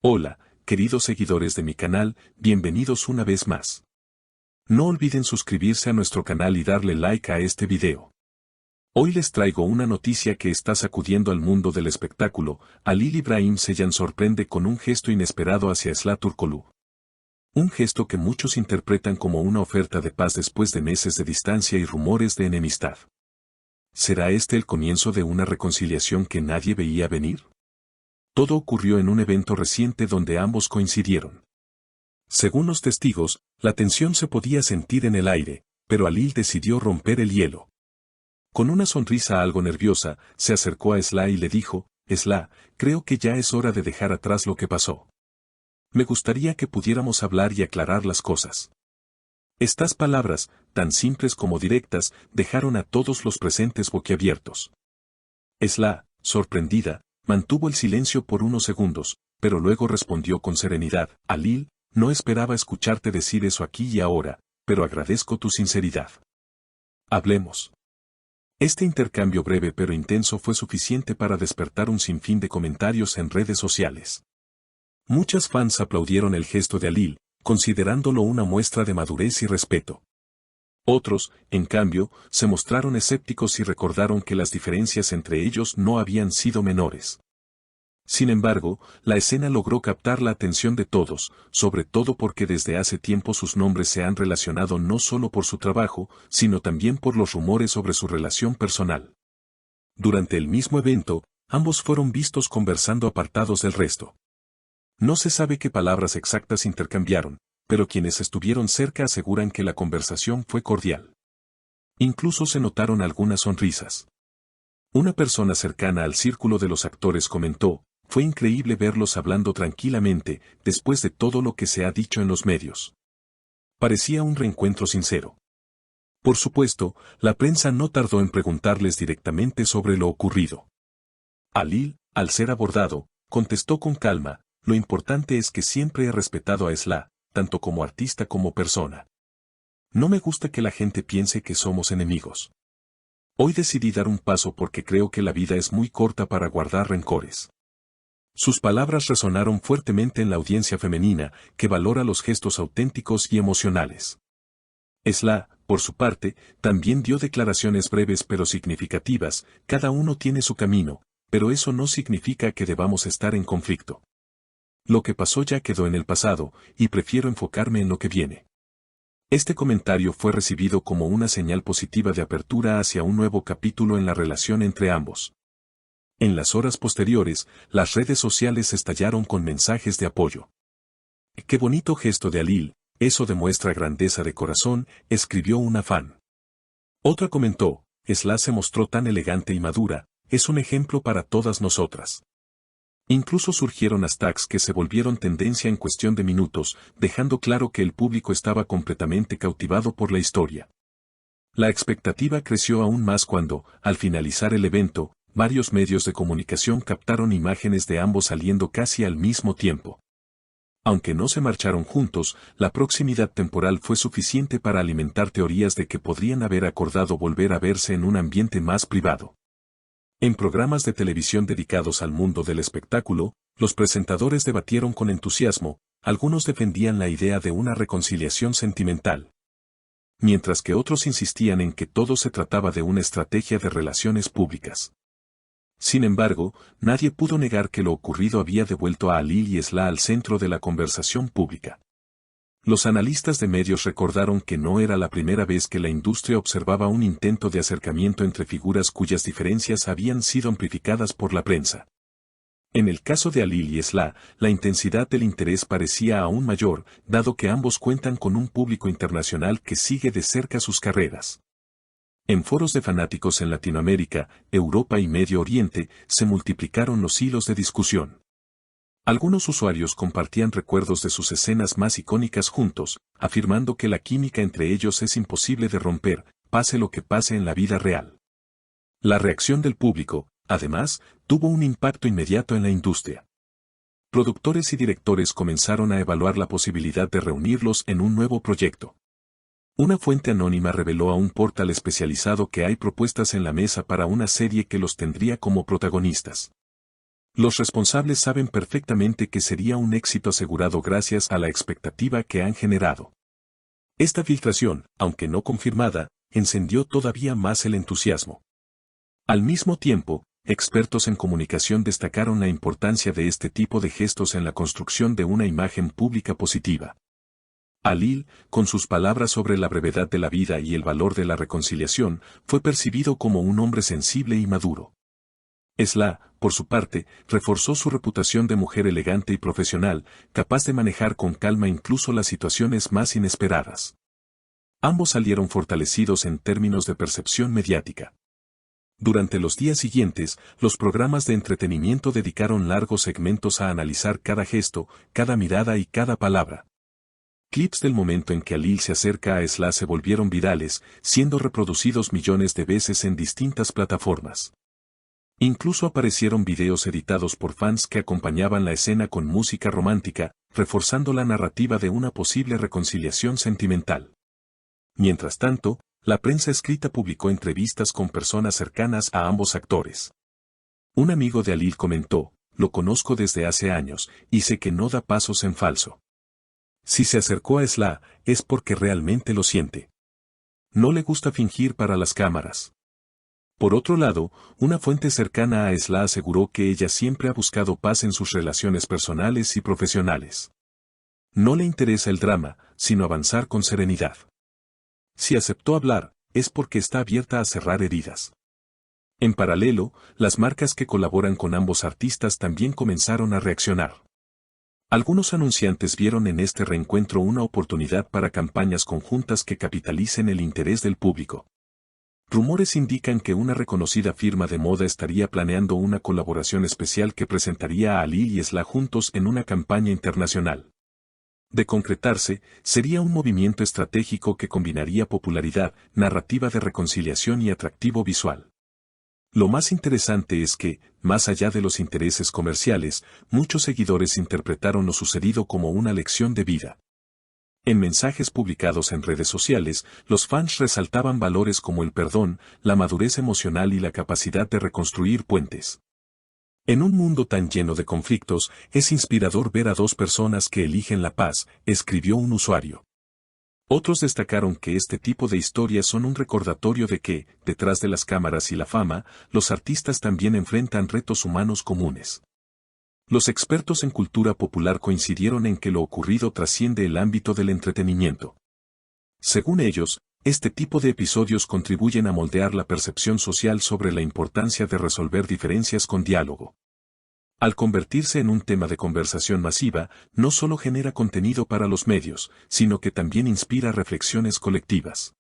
Hola, queridos seguidores de mi canal, bienvenidos una vez más. No olviden suscribirse a nuestro canal y darle like a este video. Hoy les traigo una noticia que está sacudiendo al mundo del espectáculo. Halil İbrahim Ceylan sorprende con un gesto inesperado hacia Esla Turkoglu. Un gesto que muchos interpretan como una oferta de paz después de meses de distancia y rumores de enemistad. ¿Será este el comienzo de una reconciliación que nadie veía venir? Todo ocurrió en un evento reciente donde ambos coincidieron. Según los testigos, la tensión se podía sentir en el aire, pero Halil decidió romper el hielo. Con una sonrisa algo nerviosa, se acercó a Esla y le dijo: Esla, creo que ya es hora de dejar atrás lo que pasó. Me gustaría que pudiéramos hablar y aclarar las cosas. Estas palabras, tan simples como directas, dejaron a todos los presentes boquiabiertos. Esla, sorprendida, mantuvo el silencio por unos segundos, pero luego respondió con serenidad: Halil, no esperaba escucharte decir eso aquí y ahora, pero agradezco tu sinceridad. Hablemos. Este intercambio breve pero intenso fue suficiente para despertar un sinfín de comentarios en redes sociales. Muchas fans aplaudieron el gesto de Halil, considerándolo una muestra de madurez y respeto. Otros, en cambio, se mostraron escépticos y recordaron que las diferencias entre ellos no habían sido menores. Sin embargo, la escena logró captar la atención de todos, sobre todo porque desde hace tiempo sus nombres se han relacionado no solo por su trabajo, sino también por los rumores sobre su relación personal. Durante el mismo evento, ambos fueron vistos conversando apartados del resto. No se sabe qué palabras exactas intercambiaron, pero quienes estuvieron cerca aseguran que la conversación fue cordial. Incluso se notaron algunas sonrisas. Una persona cercana al círculo de los actores comentó: fue increíble verlos hablando tranquilamente, después de todo lo que se ha dicho en los medios. Parecía un reencuentro sincero. Por supuesto, la prensa no tardó en preguntarles directamente sobre lo ocurrido. Halil, al ser abordado, contestó con calma: lo importante es que siempre he respetado a Esla, tanto como artista como persona. No me gusta que la gente piense que somos enemigos. Hoy decidí dar un paso porque creo que la vida es muy corta para guardar rencores. Sus palabras resonaron fuertemente en la audiencia femenina, que valora los gestos auténticos y emocionales. Esla, por su parte, también dio declaraciones breves pero significativas: cada uno tiene su camino, pero eso no significa que debamos estar en conflicto. Lo que pasó ya quedó en el pasado, y prefiero enfocarme en lo que viene. Este comentario fue recibido como una señal positiva de apertura hacia un nuevo capítulo en la relación entre ambos. En las horas posteriores, las redes sociales estallaron con mensajes de apoyo. «Qué bonito gesto de Halil, eso demuestra grandeza de corazón», escribió una fan. Otra comentó: Esla se mostró tan elegante y madura, es un ejemplo para todas nosotras. Incluso surgieron hashtags que se volvieron tendencia en cuestión de minutos, dejando claro que el público estaba completamente cautivado por la historia. La expectativa creció aún más cuando, al finalizar el evento, varios medios de comunicación captaron imágenes de ambos saliendo casi al mismo tiempo. Aunque no se marcharon juntos, la proximidad temporal fue suficiente para alimentar teorías de que podrían haber acordado volver a verse en un ambiente más privado. En programas de televisión dedicados al mundo del espectáculo, los presentadores debatieron con entusiasmo, algunos defendían la idea de una reconciliación sentimental, mientras que otros insistían en que todo se trataba de una estrategia de relaciones públicas. Sin embargo, nadie pudo negar que lo ocurrido había devuelto a Halil y Esla al centro de la conversación pública. Los analistas de medios recordaron que no era la primera vez que la industria observaba un intento de acercamiento entre figuras cuyas diferencias habían sido amplificadas por la prensa. En el caso de Halil y Esla, la intensidad del interés parecía aún mayor, dado que ambos cuentan con un público internacional que sigue de cerca sus carreras. En foros de fanáticos en Latinoamérica, Europa y Medio Oriente, se multiplicaron los hilos de discusión. Algunos usuarios compartían recuerdos de sus escenas más icónicas juntos, afirmando que la química entre ellos es imposible de romper, pase lo que pase en la vida real. La reacción del público, además, tuvo un impacto inmediato en la industria. Productores y directores comenzaron a evaluar la posibilidad de reunirlos en un nuevo proyecto. Una fuente anónima reveló a un portal especializado que hay propuestas en la mesa para una serie que los tendría como protagonistas. Los responsables saben perfectamente que sería un éxito asegurado gracias a la expectativa que han generado. Esta filtración, aunque no confirmada, encendió todavía más el entusiasmo. Al mismo tiempo, expertos en comunicación destacaron la importancia de este tipo de gestos en la construcción de una imagen pública positiva. Alil, con sus palabras sobre la brevedad de la vida y el valor de la reconciliación, fue percibido como un hombre sensible y maduro. Esla, por su parte, reforzó su reputación de mujer elegante y profesional, capaz de manejar con calma incluso las situaciones más inesperadas. Ambos salieron fortalecidos en términos de percepción mediática. Durante los días siguientes, los programas de entretenimiento dedicaron largos segmentos a analizar cada gesto, cada mirada y cada palabra. Clips del momento en que Alil se acerca a Esla se volvieron virales, siendo reproducidos millones de veces en distintas plataformas. Incluso aparecieron videos editados por fans que acompañaban la escena con música romántica, reforzando la narrativa de una posible reconciliación sentimental. Mientras tanto, la prensa escrita publicó entrevistas con personas cercanas a ambos actores. Un amigo de Alil comentó: "Lo conozco desde hace años, y sé que no da pasos en falso. Si se acercó a Esla, es porque realmente lo siente. No le gusta fingir para las cámaras". Por otro lado, una fuente cercana a Esla aseguró que ella siempre ha buscado paz en sus relaciones personales y profesionales. No le interesa el drama, sino avanzar con serenidad. Si aceptó hablar, es porque está abierta a cerrar heridas. En paralelo, las marcas que colaboran con ambos artistas también comenzaron a reaccionar. Algunos anunciantes vieron en este reencuentro una oportunidad para campañas conjuntas que capitalicen el interés del público. Rumores indican que una reconocida firma de moda estaría planeando una colaboración especial que presentaría a Alil y Esla juntos en una campaña internacional. De concretarse, sería un movimiento estratégico que combinaría popularidad, narrativa de reconciliación y atractivo visual. Lo más interesante es que, más allá de los intereses comerciales, muchos seguidores interpretaron lo sucedido como una lección de vida. En mensajes publicados en redes sociales, los fans resaltaban valores como el perdón, la madurez emocional y la capacidad de reconstruir puentes. En un mundo tan lleno de conflictos, es inspirador ver a dos personas que eligen la paz, escribió un usuario. Otros destacaron que este tipo de historias son un recordatorio de que, detrás de las cámaras y la fama, los artistas también enfrentan retos humanos comunes. Los expertos en cultura popular coincidieron en que lo ocurrido trasciende el ámbito del entretenimiento. Según ellos, este tipo de episodios contribuyen a moldear la percepción social sobre la importancia de resolver diferencias con diálogo. Al convertirse en un tema de conversación masiva, no solo genera contenido para los medios, sino que también inspira reflexiones colectivas.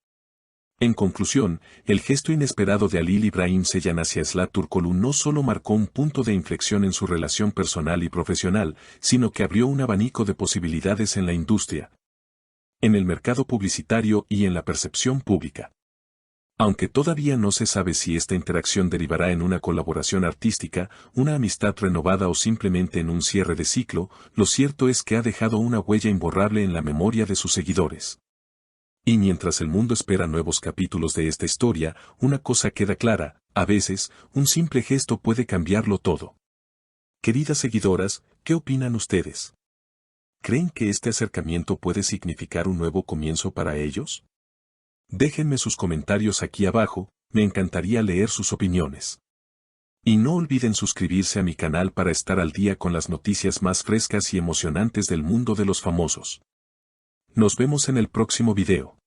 En conclusión, el gesto inesperado de Alil Ibrahim Ceylan hacia Esla Turkoglu no solo marcó un punto de inflexión en su relación personal y profesional, sino que abrió un abanico de posibilidades en la industria, en el mercado publicitario y en la percepción pública. Aunque todavía no se sabe si esta interacción derivará en una colaboración artística, una amistad renovada o simplemente en un cierre de ciclo, lo cierto es que ha dejado una huella imborrable en la memoria de sus seguidores. Y mientras el mundo espera nuevos capítulos de esta historia, una cosa queda clara: a veces, un simple gesto puede cambiarlo todo. Queridas seguidoras, ¿qué opinan ustedes? ¿Creen que este acercamiento puede significar un nuevo comienzo para ellos? Déjenme sus comentarios aquí abajo, me encantaría leer sus opiniones. Y no olviden suscribirse a mi canal para estar al día con las noticias más frescas y emocionantes del mundo de los famosos. Nos vemos en el próximo video.